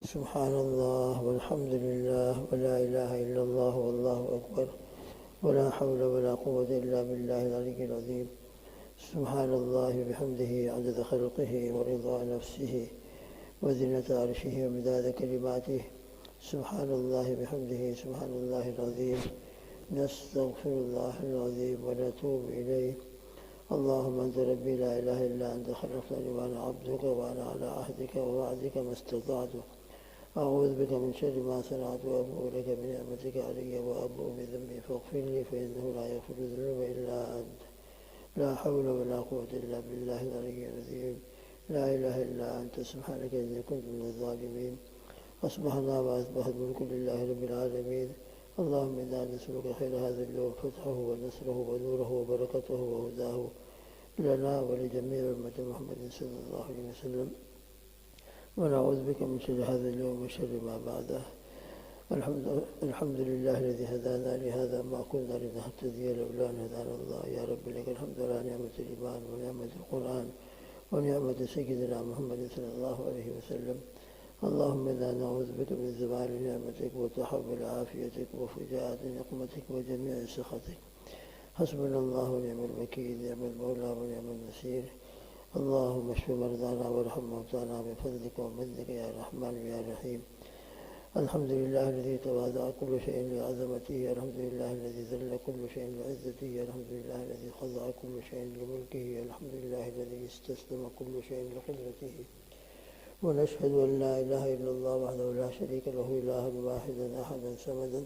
سبحان الله والحمد لله ولا إله إلا الله والله أكبر ولا حول ولا قوة إلا بالله العلي العظيم. سبحان الله بحمده عدد خلقه ورضا نفسه وزنة عرشه ومداد كلماته. سبحان الله بحمده سبحان الله العظيم. نستغفر الله العظيم ونتوب إليه. اللهم أنت ربي لا إله إلا أنت خلقتني وأنا عبدك وأنا على عهدك ووعدك ما استطعت. أعوذ بك من شر ما صنعت وأبوء لك بنعمتك علي وأبوء بذنبي فاغفر لي فإنه لا يغفر الذنوب إلا أنت. لا حول ولا قوة إلا بالله العلي العظيم. لا إله إلا أنت سبحانك إني كنت من الظالمين. أصبحنا وأصبح الملك لله رب العالمين. اللهم إنا نسألك خير هذا اليوم فتحه ونصره ونوره وبركته وهداه لنا ولجميع أمة محمد صلى الله عليه وسلم. ونعوذ بك من شر هذا اليوم وشر ما بعده. الحمد لله الذي هدانا لهذا ما كنا لنهتدي لولا أن هدانا الله. يا رب لك الحمد على نعمة الإيمان ونعمة القرآن ونعمة سيدنا محمد صلى الله عليه وسلم. اللهم إنا نعوذ بك من زوال نعمتك وتحول عافيتك وفجاءة نقمتك وجميع سخطك. حسبنا الله ونعم الوكيل، نعم المولى ونعم النصير. اللهم اشف مرضانا وارحم موتانا بفضلك ومنك يا رحمن يا رحيم. الحمد لله الذي تواضع كل شيء لعظمته. الحمد لله الذي ذل كل شيء لعزته. الحمد لله الذي خضع كل شيء لملكه. الحمد لله الذي استسلم كل شيء لقدرته. ونشهد أن لا إله إلا الله وحده لا شريك له إلها واحدا أحدا صمدا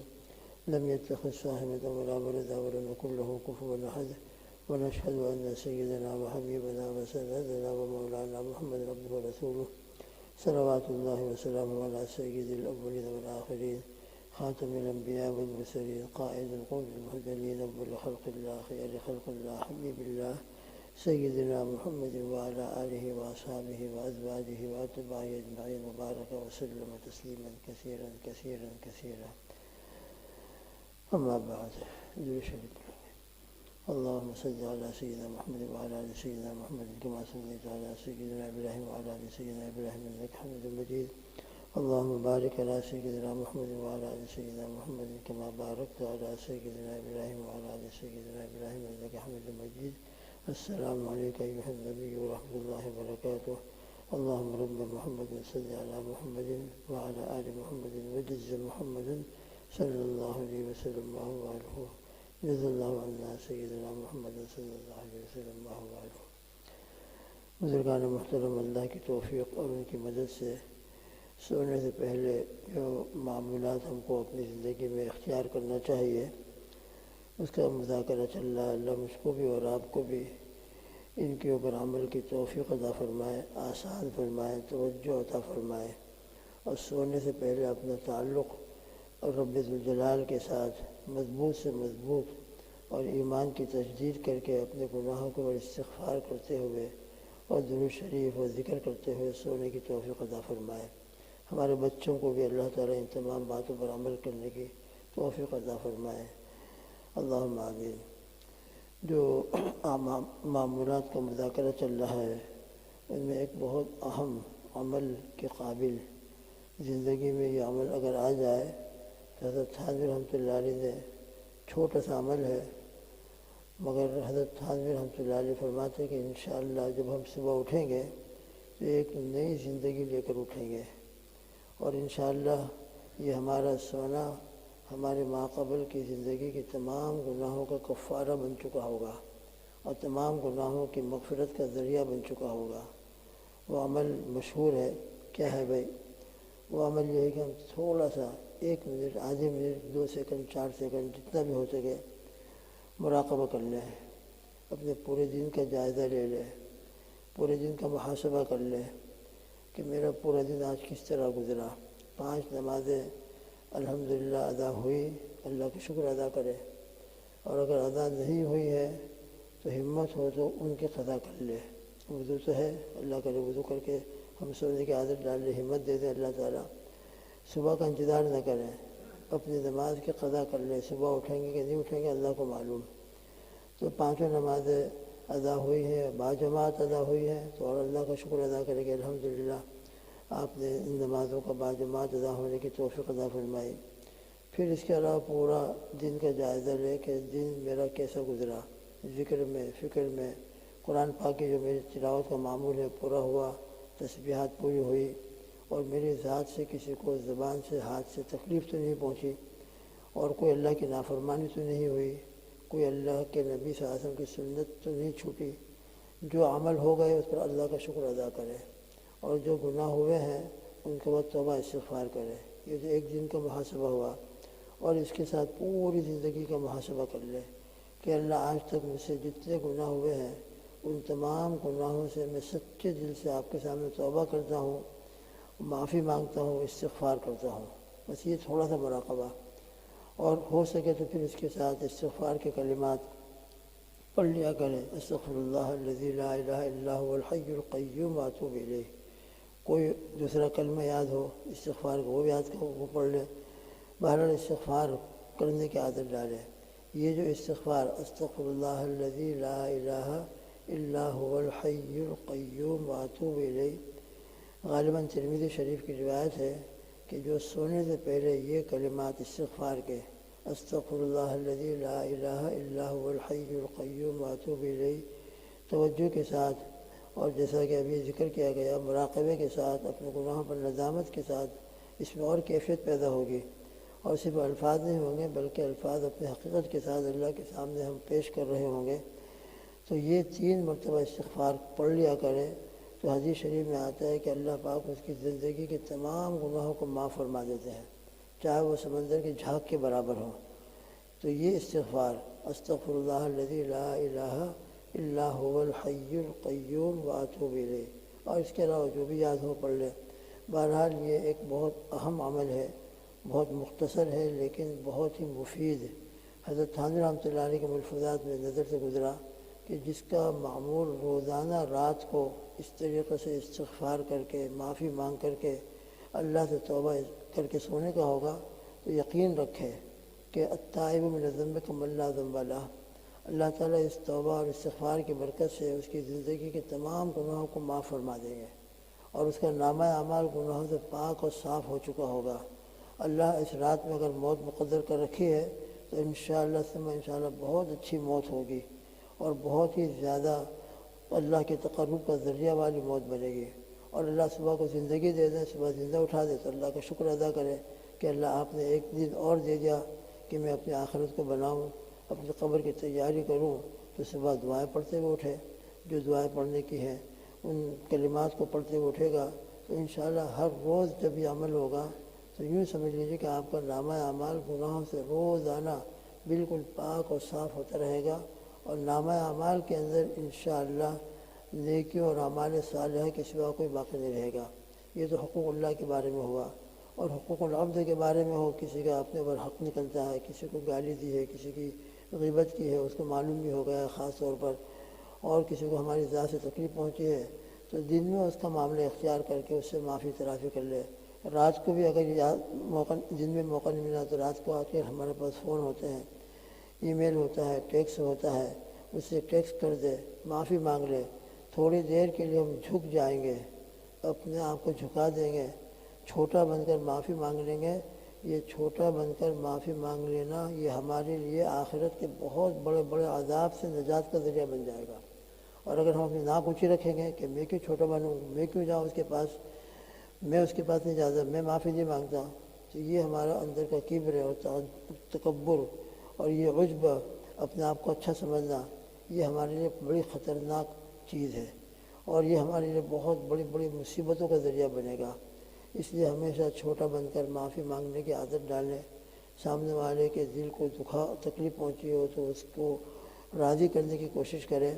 لم يتخذ صاحبة ولا ولدا ولم يكن له كفوا أحد. ونشهد أن سيدنا وحبيبنا وسندنا ومولانا محمد عبده ورسوله صلوات الله وسلامه على سيد الأولين والآخرين خاتم الأنبياء والمرسلين قائد القوم المهتدين أول خلق الله خير خلق الله حبيب الله سيدنا محمد وعلى آله وأصحابه وأزواجه وأتباعه أجمعين وبارك وسلم تسليما كثيرا كثيرا كثيرا. أما بعد. اللهم صل على سيدنا محمد وعلى آل سيدنا محمد كما صليت على سيدنا إبراهيم وعلى آل سيدنا إبراهيم إنك حميد مجيد. اللهم بارك على سيدنا محمد وعلى آل سيدنا محمد كما باركت على سيدنا إبراهيم وعلى آل سيدنا إبراهيم إنك حميد مجيد. السلام عليك أيها النبي ورحمة الله وبركاته. اللهم رب محمد صل على محمد وعلى آل محمد وجز محمد صلى الله عليه وسلم وعلى جزا اللہ عنا سیدنا محمد صلی اللہ علیہ وسلم وعلہ. بزرگان محترم، اللہ کی توفیق اور ان کی مدد سے سونے سے پہلے جو معمولات ہم کو اپنی زندگی میں اختیار کرنا چاہیے اس کا مذاکرہ چل رہا ہے. اللہ مجھ کو بھی اور آپ کو بھی ان کے اوپر عمل کی توفیق عطا فرمائے، آسان فرمائے، توجہ عطا فرمائے. اور سونے سے پہلے اپنا تعلق اور رب ذوالجلال کے ساتھ مضبوط سے مضبوط اور ایمان کی تجدید کر کے اپنے گناہوں کو استغفار کرتے ہوئے اور درود شریف اور ذکر کرتے ہوئے سونے کی توفیق عطا فرمائے. ہمارے بچوں کو بھی اللہ تعالیٰ ان تمام باتوں پر عمل کرنے کی توفیق عطا فرمائے. اللہم آمین. جو معمولات کا مذاکرہ چل رہا ہے ان میں ایک بہت اہم عمل کے قابل زندگی میں یہ عمل اگر آ جائے تو حضرت تھانوی رحمۃ اللہ علیہ نے چھوٹا سا عمل ہے مگر حضرت تھانوی رحمۃ اللہ علیہ فرماتے کہ انشاءاللہ جب ہم صبح اٹھیں گے تو ایک نئی زندگی لے کر اٹھیں گے اور انشاءاللہ یہ ہمارا سونا ہمارے ماقبل کی زندگی کے تمام گناہوں کا کفارہ بن چکا ہوگا اور تمام گناہوں کی مغفرت کا ذریعہ بن چکا ہوگا. وہ عمل مشہور ہے. کیا ہے بھائی؟ وہ عمل یہ ہے کہ ہم تھوڑا سا 1 منٹ، آدھے منٹ، 2 سیکنڈ، 4 سیکنڈ جتنا بھی ہو سکے مراقبہ کر لیں. اپنے پورے دن کا جائزہ لے لیں، پورے دن کا محاسبہ کر لیں کہ میرا پورا دن آج کس طرح گزرا. 5 نمازیں الحمدللہ ادا ہوئی، اللہ کا شکر ادا کرے. اور اگر ادا نہیں ہوئی ہے تو ہمت ہو تو ان کی قضا کر لے. وضو تو ہے، اللہ کرے وضو کر کے ہم سونے کی عادت ڈال لے، ہمت دے دے اللہ تعالیٰ. صبح کا انتظار نہ کریں، اپنی نماز کی قضا کر لیں. صبح اٹھیں گے کہ نہیں اٹھیں گے اللہ کو معلوم. تو 5 نمازیں ادا ہوئی ہیں، باجماعت ادا ہوئی ہے تو اور اللہ کا شکر ادا کرے کہ الحمدللہ آپ نے ان نمازوں کا باجماعت ادا ہونے کی توفیق عطا فرمائی۔ پھر اس کے علاوہ پورا دن کا جائزہ لے کہ دن میرا کیسا گزرا، ذکر میں، فکر میں، قرآن پاک کی جو میری تلاوت کا معمول ہے پورا ہوا، تسبیحات پوری ہوئی، اور میری ذات سے کسی کو زبان سے، ہاتھ سے تکلیف تو نہیں پہنچی، اور کوئی اللہ کی نافرمانی تو نہیں ہوئی، کوئی اللہ کے نبی صلی اللہ علیہ وسلم کی سنت تو نہیں چھوٹی۔ جو عمل ہو گئے اس پر اللہ کا شکر ادا کرے، اور جو گناہ ہوئے ہیں ان کے بعد توبہ استغفار کرے۔ یہ جو ایک دن کا محاسبہ ہوا، اور اس کے ساتھ پوری زندگی کا محاسبہ کر لے کہ اللہ آج تک مجھ سے جتنے گناہ ہوئے ہیں ان تمام گناہوں سے میں سچے دل سے آپ کے سامنے توبہ کرتا ہوں، معافی مانگتا ہوں، استغفار کرتا ہوں۔ بس یہ تھوڑا سا مراقبہ، اور ہو سکے تو پھر اس کے ساتھ استغفار کے کلمات پڑھ لیا کریں، استغفر اللہ الذی لا الہ الا هو الحی القیوم واتوب الیہ۔ کوئی دوسرا کلمہ یاد ہو استغفار کو وہ یاد کرو، وہ پڑھ لیں۔ بہرحال استغفار کرنے کی عادت ڈالیں۔ یہ جو استغفار استغفر اللہ الذی لا الہ الا هو الحی القیوم واتوب الیہ، غالباً ترمذی شریف کی روایت ہے کہ جو سونے سے پہلے یہ کلمات استغفار کے، استغفر اللہ الذی لا الہ الا هو الحی القیوم واتوب الیہ، توجہ کے ساتھ، اور جیسا کہ ابھی ذکر کیا گیا مراقبے کے ساتھ، اپنے گناہوں پر ندامت کے ساتھ، اس میں اور کیفیت پیدا ہوگی، اور صرف الفاظ نہیں ہوں گے بلکہ الفاظ اپنے حقیقت کے ساتھ اللہ کے سامنے ہم پیش کر رہے ہوں گے۔ تو یہ 3 مرتبہ استغفار پڑھ لیا کریں تو حدیث شریف میں آتا ہے کہ اللہ پاک اس کی زندگی کے تمام گناہوں کو معاف فرما دیتے ہیں، چاہے وہ سمندر کے جھاگ کے برابر ہوں۔ تو یہ استغفار استغفر اللہ الذی لا الہ الا هو الحی القیوم واتوب الیہ، اور اس کے علاوہ جو بھی یاد ہو پڑھ لیں۔ بہرحال یہ ایک بہت اہم عمل ہے، بہت مختصر ہے لیکن بہت ہی مفید۔ حضرت تھانوی رحمۃ اللہ علیہ کے ملفوظات میں نظر سے گزرا کہ جس کا معمول روزانہ رات کو اس طریقے سے استغفار کر کے، معافی مانگ کر کے، اللہ سے توبہ کر کے سونے کا ہوگا، تو یقین رکھے کہ التائب من الذنب کمن لا ذنب لہ، اللہ تعالیٰ اس توبہ اور استغفار کی برکت سے اس کی زندگی کے تمام گناہوں کو معاف فرما دیں گے، اور اس کا نامہ اعمال گناہوں سے پاک اور صاف ہو چکا ہوگا۔ اللہ اس رات میں اگر موت مقدر کر رکھی ہے تو انشاءاللہ بہت اچھی موت ہوگی، اور بہت ہی زیادہ اللہ کے تقرب کا ذریعہ والی موت بنے گی۔ اور اللہ صبح کو زندگی دے دیں، صبح زندہ اٹھا دے تو اللہ کا شکر ادا کرے کہ اللہ آپ نے ایک دن اور دے دیا کہ میں اپنی آخرت کو بناؤں، اپنی قبر کی تیاری کروں۔ تو صبح دعائیں پڑھتے ہوئے اٹھے، جو دعائیں پڑھنے کی ہیں ان کلمات کو پڑھتے ہوئے اٹھے گا تو انشاءاللہ ہر روز جب یہ عمل ہوگا تو یوں سمجھ لیجیے کہ آپ کا نامہ اعمال گناہوں سے روزانہ بالکل پاک اور صاف ہوتا رہے گا، اور نامہ اعمال کے اندر انشاءاللہ نیکیوں اور اعمال صالحہ کے سوا کوئی باقی نہیں رہے گا۔ یہ تو حقوق اللہ کے بارے میں ہوا، اور حقوق العبد کے بارے میں ہو، کسی کا اپنے اوپر حق نکلتا ہے، کسی کو گالی دی ہے، کسی کی غیبت کی ہے، اس کو معلوم بھی ہو گیا ہے خاص طور پر، اور کسی کو ہماری ذات سے تکلیف پہنچی ہے تو دن میں اس کا معاملہ اختیار کر کے اس سے معافی تلافی کر لے۔ رات کو بھی اگر دن میں موقع نہیں ملا تو رات کو آ کے ہمارے پاس فون ہوتے ہیں، ای میل ہوتا ہے، ٹیکس ہوتا ہے، اس سے ٹیکس کر دے، معافی مانگ لے۔ تھوڑی دیر کے لیے ہم جھک جائیں گے، اپنے آپ کو جھکا دیں گے، چھوٹا بن کر معافی مانگ لیں گے۔ یہ چھوٹا بن کر معافی مانگ لینا یہ ہمارے لیے آخرت کے بہت بڑے بڑے عذاب سے نجات کا ذریعہ بن جائے گا۔ اور اگر ہم اپنی ناک اونچی رکھیں گے کہ میں کیوں چھوٹا بنوں، میں کیوں جاؤں اس کے پاس، میں اس کے پاس نہیں جاتا، میں معافی نہیں مانگتا، تو یہ ہمارا اندر کا کبر ہے اور تکبر، اور یہ عجب، اپنے آپ کو اچھا سمجھنا، یہ ہمارے لیے بڑی خطرناک چیز ہے، اور یہ ہمارے لیے بہت بڑی بڑی مصیبتوں کا ذریعہ بنے گا۔ اس لیے ہمیشہ چھوٹا بن کر معافی مانگنے کی عادت ڈالیں۔ سامنے والے کے دل کو تکلیف پہنچی ہو تو اس کو راضی کرنے کی کوشش کریں۔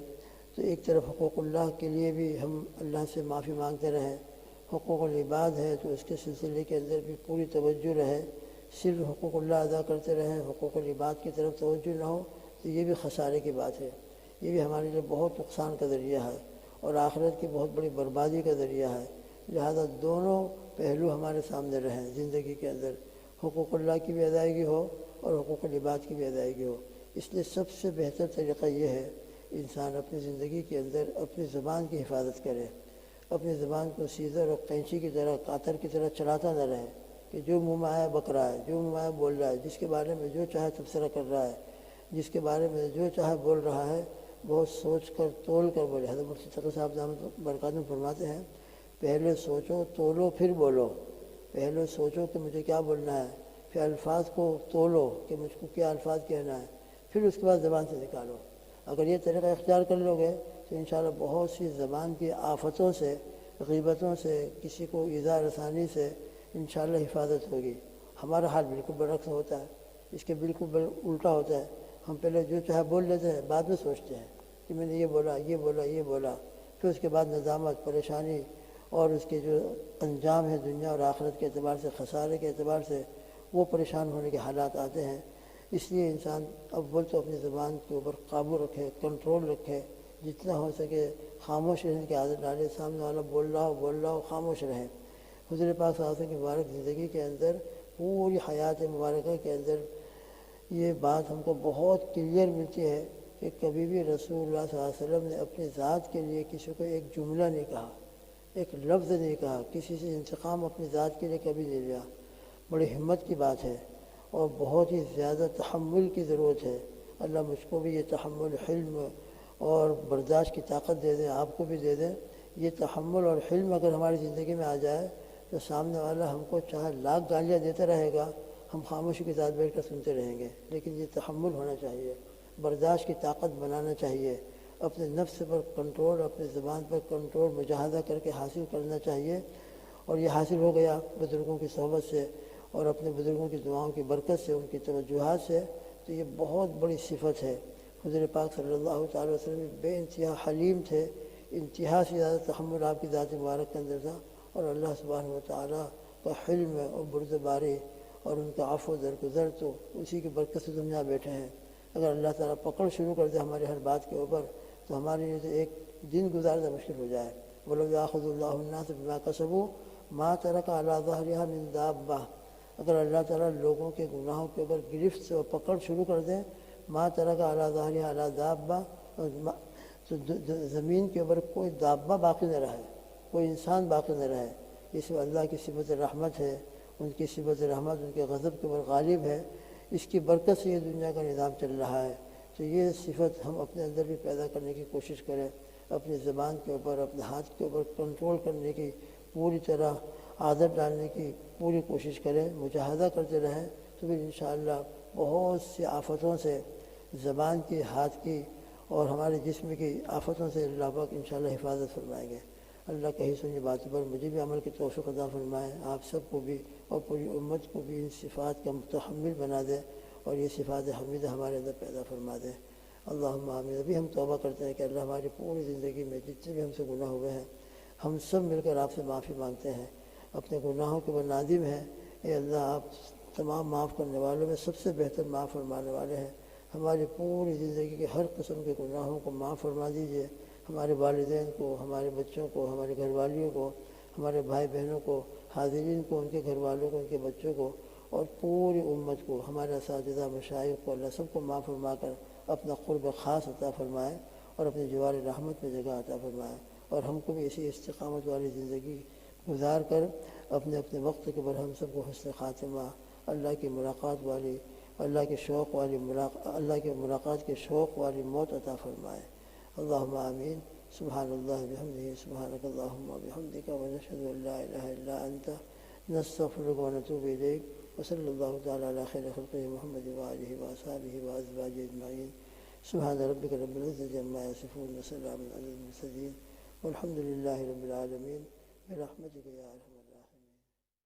تو ایک طرف حقوق اللہ کے لیے بھی ہم اللہ سے معافی مانگتے رہیں، حقوق العباد ہے تو اس کے سلسلے کے اندر بھی پوری توجہ رہے۔ صرف حقوق اللہ ادا کرتے رہیں، حقوق العباد کی طرف توجہ نہ ہو تو یہ بھی خسارے کی بات ہے، یہ بھی ہمارے لیے بہت نقصان کا ذریعہ ہے اور آخرت کی بہت بڑی بربادی کا ذریعہ ہے۔ لہذا دونوں پہلو ہمارے سامنے رہیں زندگی کے اندر، حقوق اللہ کی بھی ادائیگی ہو اور حقوق العباد کی بھی ادائیگی ہو۔ اس لیے سب سے بہتر طریقہ یہ ہے انسان اپنی زندگی کے اندر اپنی زبان کی حفاظت کرے، اپنی زبان کو سیزر اور قینچی کی طرح قاطر کی طرح چلاتا نہ رہے کہ جو منہ میں آیا بک رہا ہے، جو منہ میں آیا بول رہا ہے، جس کے بارے میں جو چاہے تبصرہ کر رہا ہے، جس کے بارے میں جو چاہے بول رہا ہے، بہت سوچ کر تول کر بولے۔ حضرت مفتی تقی صاحب دامت برکاتہ فرماتے ہیں پہلے سوچو تولو پھر بولو، پہلے سوچو کہ مجھے کیا بولنا ہے، پھر الفاظ کو تولو کہ مجھ کو کیا الفاظ کہنا ہے، پھر اس کے بعد زبان سے نکالو۔ اگر یہ طریقہ اختیار کر لو گے تو انشاءاللہ بہت سی زبان کی آفتوں سے، غیبتوں سے، کسی کو ایذا رسانی سے انشاءاللہ حفاظت ہوگی۔ ہمارا حال بالکل برعکس ہوتا ہے، اس کے بالکل الٹا ہوتا ہے۔ ہم پہلے جو چاہے بول لیتے ہیں، بعد میں سوچتے ہیں کہ میں نے یہ بولا، یہ بولا، یہ بولا، پھر اس کے بعد ندامت، پریشانی اور اس کے جو انجام ہے دنیا اور آخرت کے اعتبار سے، خسارے کے اعتبار سے، وہ پریشان ہونے کے حالات آتے ہیں۔ اس لیے انسان اول تو اپنی زبان کے اوپر قابو رکھے، کنٹرول رکھے، جتنا ہو سکے خاموش رہنے کی عادت ڈالے۔ سامنے والا بول رہا ہو خاموش رہے۔ حضور پاک صلی اللہ علیہ وسلم کی مبارک زندگی کے اندر، پوری حیات مبارکہ کے اندر یہ بات ہم کو بہت کلیئر ملتی ہے کہ کبھی بھی رسول اللہ صلی اللہ علیہ وسلم نے اپنی ذات کے لیے کسی کو ایک جملہ نہیں کہا، ایک لفظ نہیں کہا، کسی سے انتقام اپنی ذات کے لیے کبھی نہیں لیا۔ بڑی ہمت کی بات ہے اور بہت ہی زیادہ تحمل کی ضرورت ہے۔ اللہ مجھ کو بھی یہ تحمل، حلم اور برداشت کی طاقت دے دیں، آپ کو بھی دے دیں۔ یہ تحمل اور حلم اگر ہماری زندگی میں آ جائے تو سامنے والا ہم کو چاہے لاکھ گالیاں دیتا رہے گا، ہم خاموشی کے ساتھ بیٹھ کر سنتے رہیں گے، لیکن یہ تحمل ہونا چاہیے، برداشت کی طاقت بنانا چاہیے، اپنے نفس پر کنٹرول، اپنے زبان پر کنٹرول مجاہدہ کر کے حاصل کرنا چاہیے۔ اور یہ حاصل ہو گیا بزرگوں کی صحبت سے اور اپنے بزرگوں کی دعاؤں کی برکت سے، ان کی توجہات سے، تو یہ بہت بڑی صفت ہے۔ حضور پاک صلی اللہ تعالی وسلم بے انتہا حلیم تھے، انتہا سے زیادہ تحمل آپ کی ذات مبارک کے اندر تھا، اور اللہ سبحانہ و تعالیٰ کا حلم اور بردباری اور ان کا عفو و درگزر تو اسی کی برکت سے دنیا بیٹھے ہیں۔ اگر اللہ تعالیٰ پکڑ شروع کر دے ہمارے ہر بات کے اوپر تو ہمارے لیے تو ایک دن گزارنا مشکل ہو جائے۔ وَلَوْ يَأْخُذُ اللَّهُ النَّاسَ بِمَا كَسَبُوا مَا تَرَكَ عَلَىٰ ظَهْرِهَا مِن دَابَّةٍ، اگر اللہ تعالیٰ لوگوں کے گناہوں کے اوپر گرفت اور پکڑ شروع کر دیں، مَا تَرَكَ عَلَىٰ ظَهْرِهَا عَلَىٰ دَابَّةٍ، تو زمین کے اوپر کوئی دابہ باقی نہ رہے، کوئی انسان باقی نہ رہے۔ اس میں اللہ کی صفت رحمت ہے، ان کی صفت رحمت ان کے غضب کے اوپر غالب ہے، اس کی برکت سے یہ دنیا کا نظام چل رہا ہے۔ تو یہ صفت ہم اپنے اندر بھی پیدا کرنے کی کوشش کریں، اپنی زبان کے اوپر، اپنے ہاتھ کے اوپر کنٹرول کرنے کی پوری طرح عادت ڈالنے کی پوری کوشش کریں، مجاہدہ کرتے رہیں، تو پھر انشاءاللہ بہت سی آفتوں سے، زبان کی، ہاتھ کی اور ہمارے جسم کی آفتوں سے اللہ پاک انشاءاللہ حفاظت فرمائیں گے۔ اللہ کہی سنی باتوں پر مجھے بھی عمل کی توفیق عطا فرمائے، آپ سب کو بھی اور پوری امت کو بھی ان صفات کا متحمل بنا دے اور یہ صفات حمیدہ ہمارے اندر پیدا فرما دے۔ اللہم آمین۔ ابھی ہم توبہ کرتے ہیں کہ اللہ ہماری پوری زندگی میں جتنے بھی ہم سے گناہ ہوئے ہیں، ہم سب مل کر آپ سے معافی مانگتے ہیں، اپنے گناہوں کے اوپر نادم ہیں۔ اے اللہ، آپ تمام معاف کرنے والوں میں سب سے بہتر معاف فرمانے والے ہیں۔ ہماری پوری زندگی کے ہر قسم کے گناہوں کو معاف فرما دیجیے، ہمارے والدین کو، ہمارے بچوں کو، ہمارے گھر والیوں کو، ہمارے بھائی بہنوں کو، حاضرین کو، ان کے گھر والوں کو، ان کے بچوں کو اور پوری امت کو، ہمارے اساتذہ مشائخ کو اللہ سب کو معاف فرما کر اپنا قرب خاص عطا فرمائے اور اپنی جوار رحمت میں جگہ عطا فرمائے، اور ہم کو بھی اسی استقامت والی زندگی گزار کر اپنے اپنے وقت کے اوپر ہم سب کو حسن خاتمہ، اللہ کی ملاقات والی، اللہ کے شوق والی اللہ کے ملاقات کے شوق والی موت عطا فرمائے۔ اللہم آمین۔ سبحان اللہ بحمدہ، سبحانک اللہم وبحمدک، ونشہد ان لا الہ الا انت، نستغفرک ونتوب الیک، وصلی اللہ تعالی علی خیر خلقہ محمد وآلہ وصحبہ وازواجہ اجمعین۔ سبحان ربک رب العزۃ عما یصفون، وسلام علی المرسلین، والحمد للہ رب العالمین، برحمتک یا ارحم